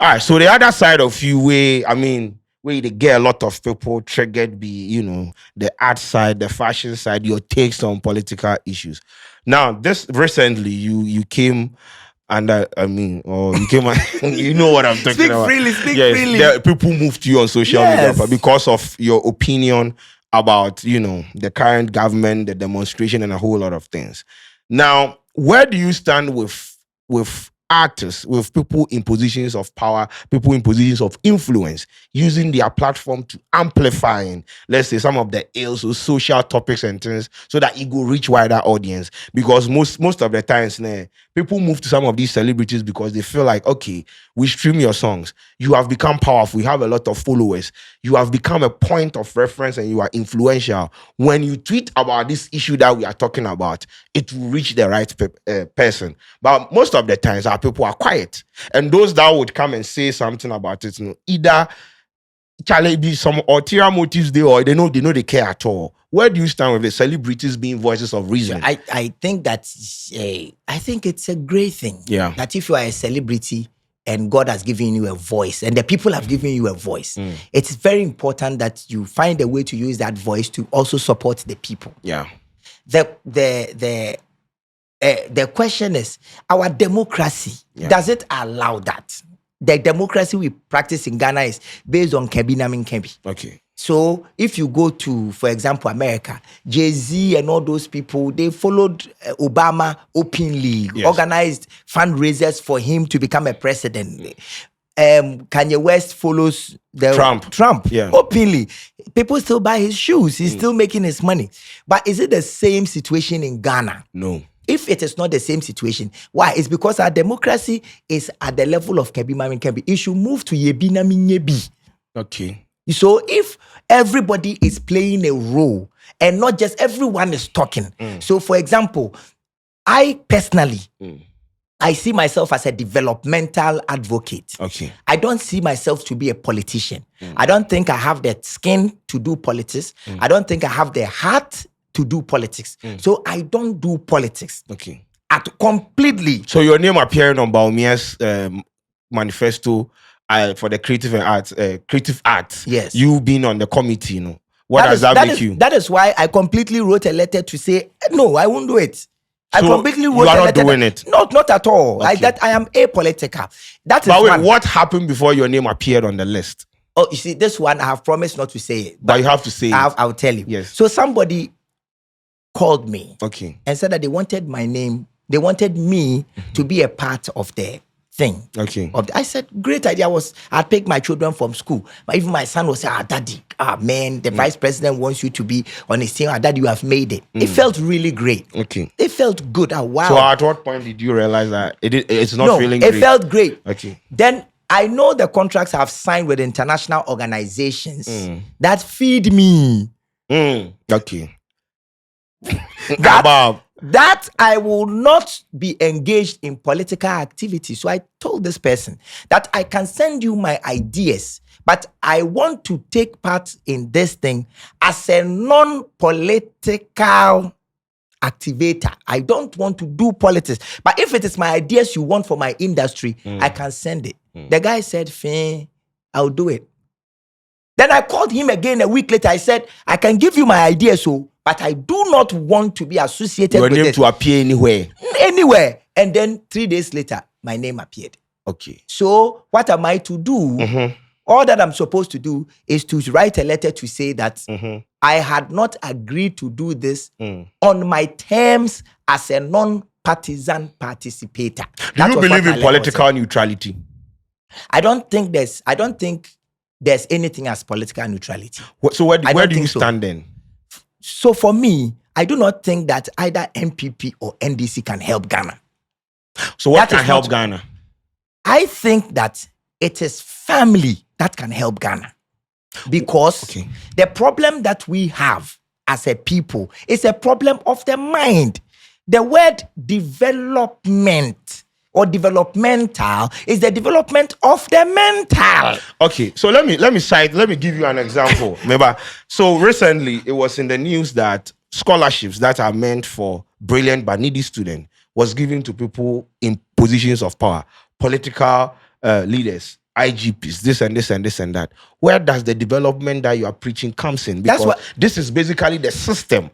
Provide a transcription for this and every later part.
All right, so the other side of you, where they get a lot of people triggered, the art side, the fashion side, your takes on political issues. Now, this recently, you came, and you came, you know what I'm talking Speak about. freely, speak Yes, freely. people move to you on social media because of your opinion about, the current government, the demonstration, and a whole lot of things. Now, where do you stand with actors, with people in positions of power, people in positions of influence, using their platform to amplify, let's say, some of the ills or social topics and things, so that it will reach wider audience? Because most of the times, people move to some of these celebrities because they feel like, okay, we stream your songs, you have become powerful, you have a lot of followers, you have become a point of reference, and you are influential. When you tweet about this issue that we are talking about, it will reach the right person. But most of the times, our people are quiet, and those that would come and say something about it, either be some ulterior motives there, or they know they care at all. Where do you stand with the celebrities being voices of reason? I think that I think it's a great thing. Yeah. That if you are a celebrity and God has given you a voice, and the people have given you a voice, it's very important that you find a way to use that voice to also support the people. Yeah. The question is, our democracy, does it allow that? The democracy we practice in Ghana is based on Kebinam Kebi. Okay. So if you go to, for example, America, Jay-Z and all those people, they followed Obama openly, organized fundraisers for him to become a president. Kanye West follows Trump openly. People still buy his shoes. He's still making his money. But is it the same situation in Ghana? No. If it is not the same situation, why? It's because our democracy is at the level of Kebi Mami Kebi. It should move to Yebina Minyebi. Okay. So if everybody is playing a role and not just everyone is talking. So for example, I personally, I see myself as a developmental advocate. Okay. I don't see myself to be a politician. I don't think I have the skin to do politics. I don't think I have the heart to do politics. So I don't do politics. Okay. Completely. So your name appearing on Baumia's manifesto for the creative arts. Yes. You being on the committee, What does that make you? That is why I completely wrote a letter to say, no, I won't do it. I completely wrote you are a not letter. Doing it? Not at all. Okay. I am apolitical. That is but wait, what happened before your name appeared on the list? Oh, you see, this one I have promised not to say it. But you have to say it. I'll tell you. Yes. So somebody called me. Okay. And said that they wanted my name. They wanted me to be a part of the thing. Okay. I said, great idea. I'd pick my children from school. But even my son was saying, daddy, man, the vice president wants you to be on his team. Daddy, you have made it. It felt really great. Okay. It felt good. Wow. So at what point did you realize that it's not feeling great? It felt great. Okay. Then I know the contracts I've signed with international organizations that feed me. Okay. That I will not be engaged in political activity. So I told this person that I can send you my ideas, but I want to take part in this thing as a non-political activator. I don't want to do politics. But if it is my ideas you want for my industry, I can send it. The guy said, fine, I'll do it. Then I called him again a week later. I said, I can give you my ideas, but I do not want to be associated with it. Your name to appear anywhere. Anywhere. And then 3 days later, my name appeared. Okay. So what am I to do? All that I'm supposed to do is to write a letter to say that I had not agreed to do this on my terms as a non-partisan participator. Do you believe in political neutrality? I don't think there's anything as political neutrality. So where do you stand then? So for me, I do not think that either NPP or NDC can help Ghana. So what can help Ghana? I think that it is family that can help Ghana. Because the problem that we have as a people is a problem of the mind. The word development or developmental is the development of the mental. Okay, so let me give you an example. Remember, so recently it was in the news that scholarships that are meant for brilliant but needy students was given to people in positions of power, political leaders, IGPs, this and this and this and that. Where does the development that you are preaching comes in? Because this is basically the system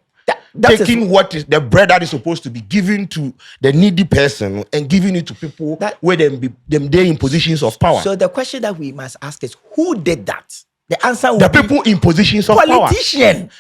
taking what is the bread that is supposed to be given to the needy person and giving it to people where they're in positions of power. So the question that we must ask is, who did that? The answer will be people in positions of politician. Power.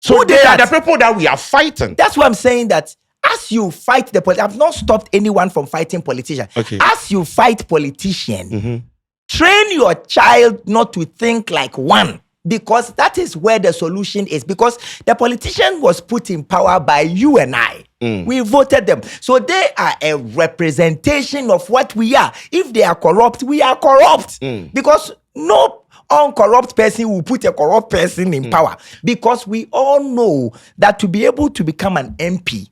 So they are the people that we are fighting. That's why I'm saying that as you fight the politician, I've not stopped anyone from fighting politicians. Okay. As you fight politician, train your child not to think like one. Because that is where the solution is. Because the politician was put in power by you and I. We voted them. So they are a representation of what we are. If they are corrupt, we are corrupt. Because no uncorrupt person will put a corrupt person in power. Because we all know that to be able to become an MP,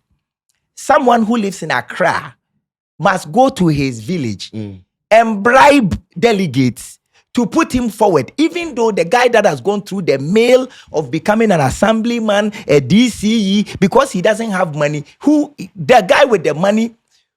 someone who lives in Accra must go to his village and bribe delegates to put him forward, even though the guy that has gone through the mail of becoming an assemblyman, a DCE, because he doesn't have money, the guy with the money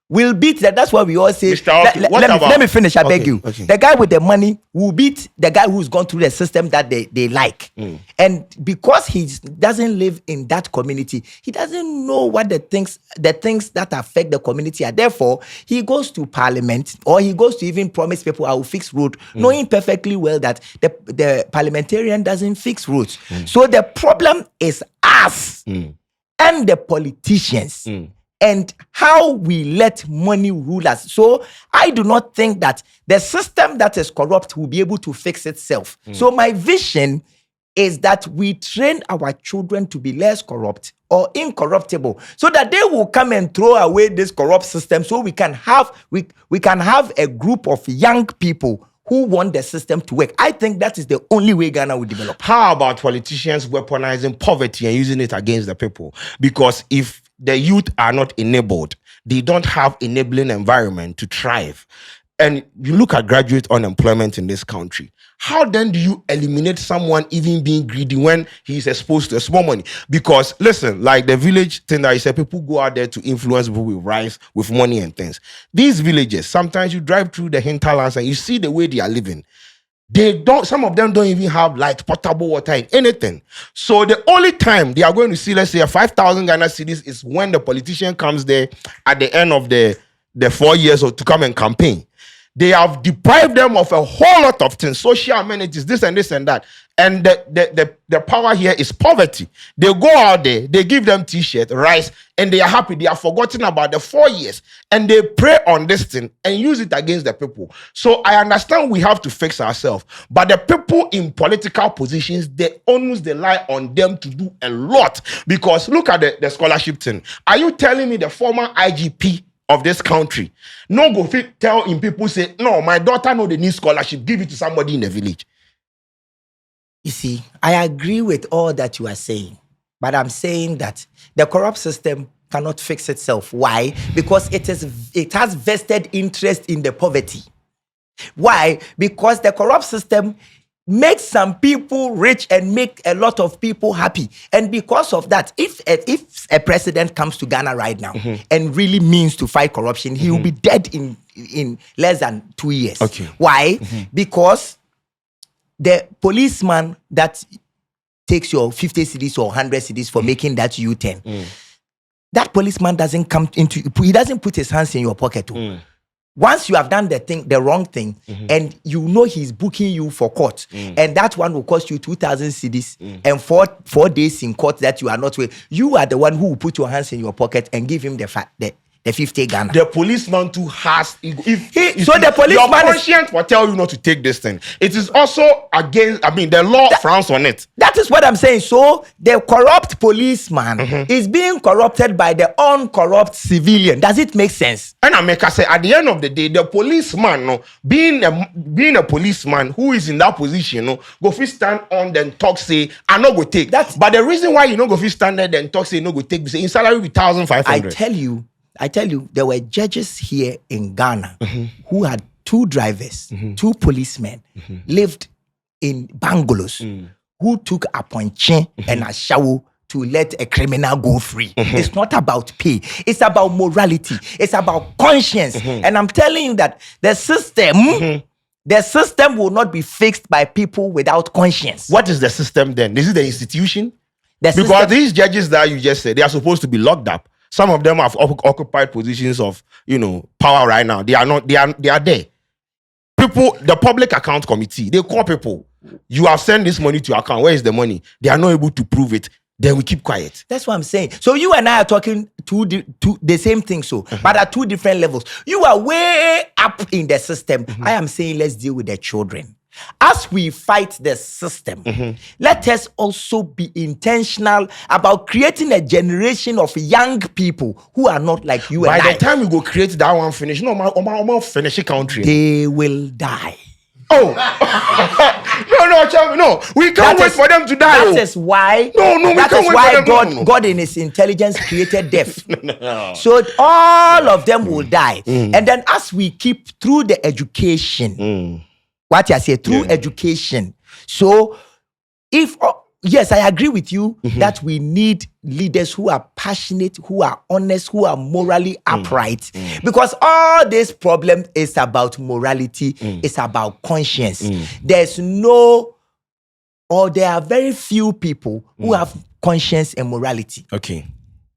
will beat that. That's why we all say, let me finish, I beg you. Okay. The guy with the money will beat the guy who's gone through the system that they like. And because he doesn't live in that community, he doesn't know what the things that affect the community are. Therefore, he goes to parliament, or he goes to even promise people, I will fix road, knowing perfectly well that the parliamentarian doesn't fix roads. So the problem is us and the politicians. And how we let money rule us. So I do not think that the system that is corrupt will be able to fix itself. So my vision is that we train our children to be less corrupt or incorruptible, so that they will come and throw away this corrupt system, so we can have a group of young people who want the system to work. I think that is the only way Ghana will develop. How about politicians weaponizing poverty and using it against the people? Because if the youth are not enabled, they don't have enabling environment to thrive. And you look at graduate unemployment in this country. How then do you eliminate someone even being greedy when he's exposed to small money? Because listen, like the village thing that you said, people go out there to influence people with rice, with money and things. These villages, sometimes you drive through the hinterlands and you see the way they are living. Some of them don't even have light, potable water, and anything. So the only time they are going to see, let's say, 5,000 Ghana cedis is when the politician comes there at the end of the 4 years or to come and campaign. They have deprived them of a whole lot of things, social amenities, this and this and that. And the power here is poverty. They go out there, they give them t-shirt, rice, and they are happy. They are forgotten about the 4 years. And they prey on this thing and use it against the people. So I understand we have to fix ourselves. But the people in political positions, the onus they lie on them to do a lot. Because look at the scholarship thing. Are you telling me the former IGP of this country no go fit tell in people say, no, my daughter know they need scholarship, give it to somebody in the village? You see, I agree with all that you are saying, but I'm saying that the corrupt system cannot fix itself. Why? Because it has vested interest in the poverty. Why? Because the corrupt system makes some people rich and make a lot of people happy. And because of that, if a president comes to Ghana right now and really means to fight corruption, he will be dead in less than 2 years. Okay. Why? Because the policeman that takes your 50 cedis or 100 cedis for making that U-turn, that policeman doesn't put his hands in your pocket. Once you have done the wrong thing, and you know he's booking you for court, and that one will cost you 2,000 cedis and 4 days in court that you are not with, you are the one who will put your hands in your pocket and give him the 50 Ghana. The policeman too has. The policeman, your conscience will tell you not to take this thing. It is also against. The law frowns on it. That is what I'm saying. So the corrupt policeman is being corrupted by the uncorrupt civilian. Does it make sense? And I make I say at the end of the day, the policeman, being a policeman who is in that position, go fit stand on then talk say I no go take. But the reason why you no go fit stand there then talk say no go take, say in salary with 1,500. I tell you, there were judges here in Ghana who had 2 drivers, 2 policemen, lived in bungalows, who took a ponche and a shower to let a criminal go free. It's not about pay. It's about morality. It's about conscience. And I'm telling you that the system The system will not be fixed by people without conscience. What is the system then? Is it the institution? Because these judges that you just said, they are supposed to be locked up. Some of them have occupied positions of, power right now. They are not. They are there. People, the public account committee, they call people. You have sent this money to your account. Where is the money? They are not able to prove it. Then we keep quiet. That's what I'm saying. So you and I are talking to the same thing, but at two different levels. You are way up in the system. I am saying let's deal with the children. As we fight the system, let us also be intentional about creating a generation of young people who are not like you and I. By the time we go create that one finish, finish the country. They will die. Oh, no. We can't wait for them to die. That is why. That is why God in His intelligence created death. So all of them will die. And then as we keep through the education, what I say through education. So if yes, I agree with you that we need leaders who are passionate, who are honest, who are morally upright. Because all this problem is about morality, it's about conscience. There are very few people who have conscience and morality. Okay.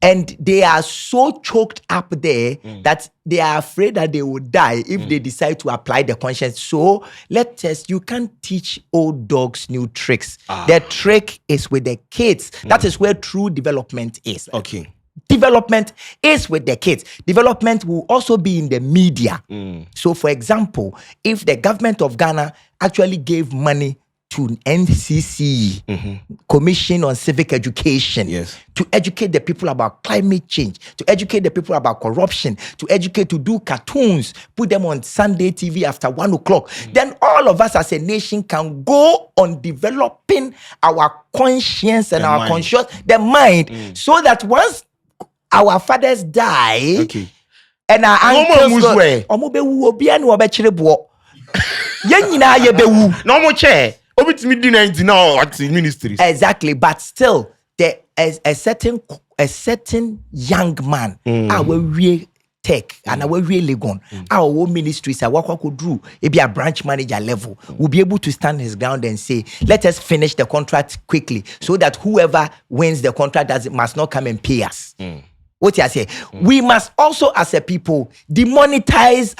And they are so choked up there that they are afraid that they will die if they decide to apply the conscience. So you can't teach old dogs new tricks. The trick is with the kids. That is where true development is. Okay. Development is with the kids. Development will also be in the media. So for example, if the government of Ghana actually gave money to NCC, Commission on Civic Education, to educate the people about climate change, to educate the people about corruption, to do cartoons, put them on Sunday TV after 1 o'clock. Then all of us as a nation can go on developing our conscience and our conscience, the mind, so that once our fathers die, and our uncles go, exactly, but still there is a certain young man we tech and we really gone our ministries are what could do it be a branch manager level will be able to stand his ground and say let us finish the contract quickly so that whoever wins the contract must not come and pay us. What I say, we must also, as a people, demonetize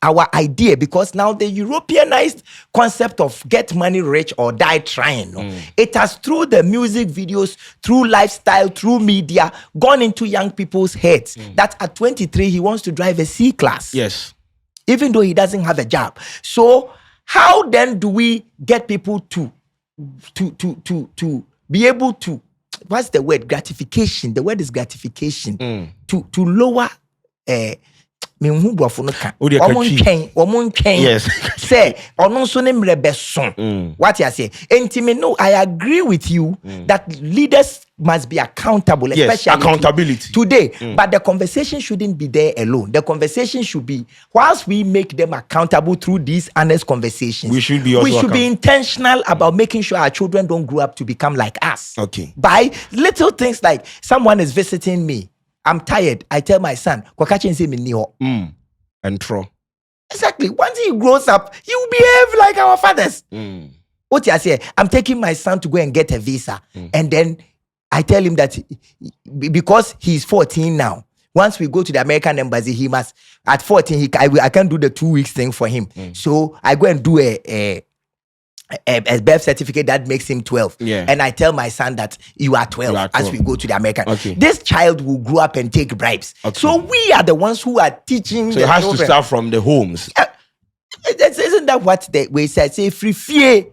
our idea, because now the Europeanized concept of get money rich or die trying, it has through the music videos, through lifestyle, through media, gone into young people's heads that at 23 he wants to drive a C-class. Yes, even though he doesn't have a job. So how then do we get people to be able to? What's the word? Gratification. The word is gratification. To lower yes. Say what you say. No, I agree with you that leaders must be accountable, especially accountability today. But the conversation shouldn't be there alone. The conversation should be, whilst we make them accountable through these honest conversations, we should be intentional about making sure our children don't grow up to become like us. Okay. By little things like someone is visiting me, I'm tired. I tell my son, and throw. Exactly. Once he grows up, he will behave like our fathers. What I say, I'm taking my son to go and get a visa, and then I tell him that because he's 14 now, once we go to the American embassy, he must, at 14, I can't do the 2 weeks thing for him. So I go and do a birth certificate that makes him 12. And I tell my son that you are 12 as we go to the American. This child will grow up and take bribes. So we are the ones who are teaching. So it has to start from the homes. Isn't that what we said? Say free fear.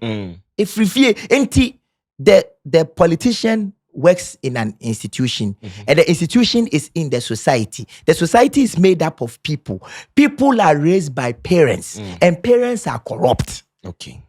The politician works in an institution, and the institution is in the society. The society is made up of people. People are raised by parents, and parents are corrupt. Okay.